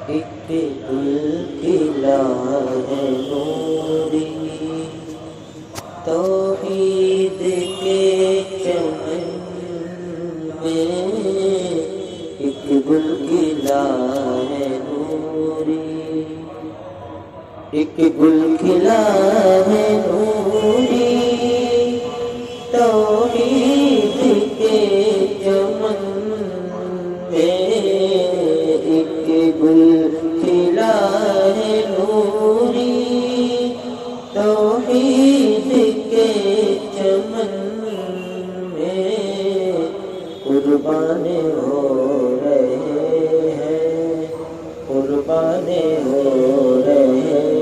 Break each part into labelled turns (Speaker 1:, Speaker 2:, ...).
Speaker 1: ایک گل کھلا ہے نوری توحید کے چمن میں، ایک گل کھلا ہے نوری، ایک گل کھلا ہے نوری توحید کے چمن میں، ایک گل کھلا ہے نوری توحید کے چمن میں، قربان ہو رہے ہیں، قربان ہو رہے ہیں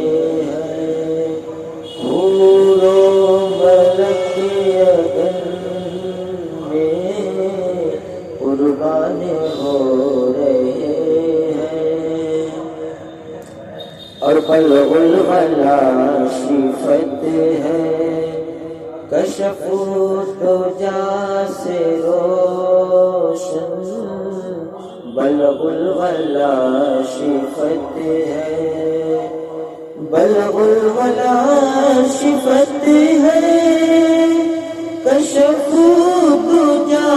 Speaker 1: حور و ملک اگر میں، قربان ہو رہے ہیں، اور بلغ الغلا صفت ہے کشف دجا سے روشن، بلغ الغلا صفت ہے، بلغ الغلا صفت ہے کشف دجا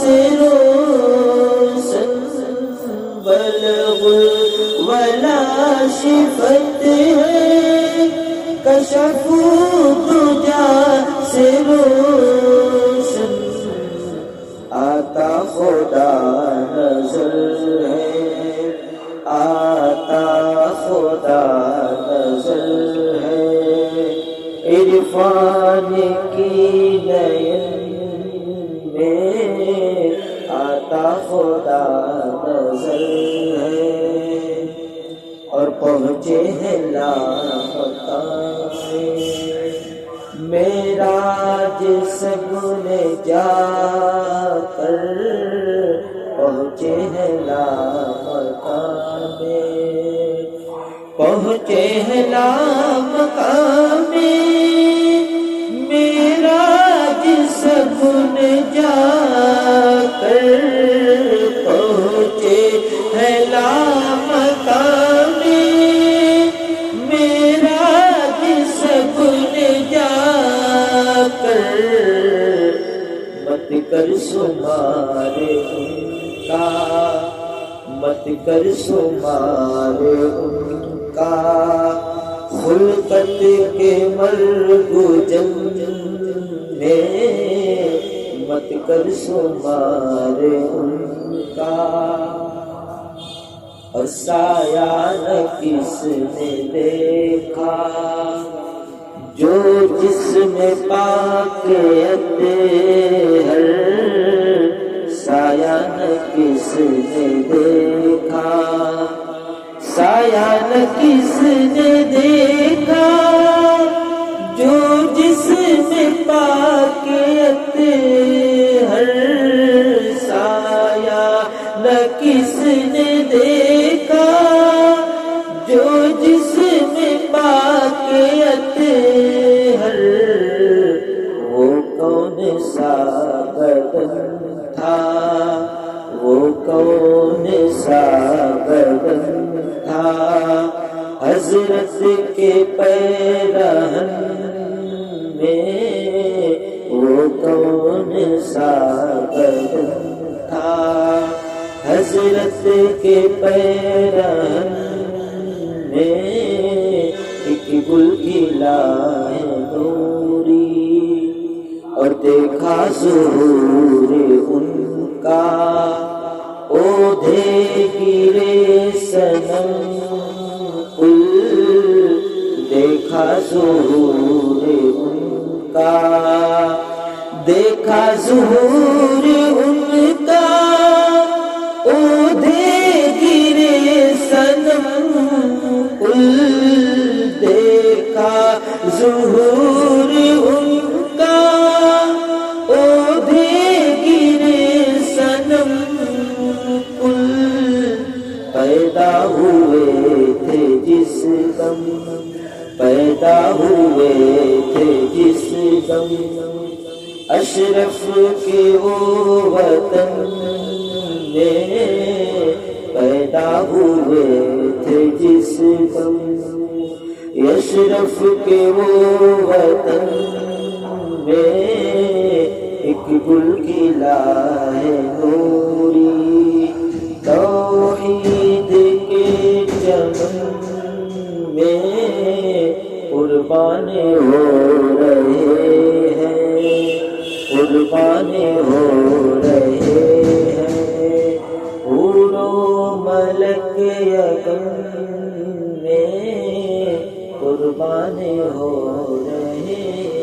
Speaker 1: سے روشن، بلغ الغلا صفت ہے کشف دجا سے روشن، آتا خدا نظر ہے، آتا خدا نظر ہے، عرفان کی نین میں آتا خدا نظر ہے، اور پہنچے ہیں لامکان معراج سگنے جا کر، پہنچے ہیں لامکان میں، پہنچے ہیں لامکان میں، معراج سگنے جا کر، پہنچے ہیں لامکان میں، معراج سگنے جا کر، مت کر شمار ان کا، مت کر شمار ان کا، خلقت کے مرگ جن میں، مت کر شمار ان کا، اور سایہ نہ کس نے دیکھا جو جسم پاک اطہر، سایہ نہ کس نے دیکھا، سایہ نہ کس نے دیکھا جو جسم پاک اطہر، سایہ نہ کس نے دیکھا جو جسم پاک اطہر، وہ کون سا بدن تھا، وہ کون سا بدن تھا، حضرت کے پیرہن میں، وہ کون سا بدن تھا، حضرت کے پیرہن میں، ایک گل کھلا ہے نوری، اور دیکھا ظہور ان کا، اودھے گرے صنم کل، دیکھا ظہور ان کا، دیکھا ظہور ان کا، اودھے گرے صنم کل، دیکھا ظہور ان کا، اودھے گرے صنم کل، پیدا ہوئے تھے جس دم، پیدا ہوئے تھے جس دم، اشرف کے وہ وطن میں پیدا ہوئے تھے جس دم، اشرف کے وہ وطن میں ایک گل کھلا ہے نوری، توحید کے چمن میں قربان ہو رہے ہیں، قربان ہو رہے ہیں، حور و ملک یکم میں قربان ہو رہے ہیں۔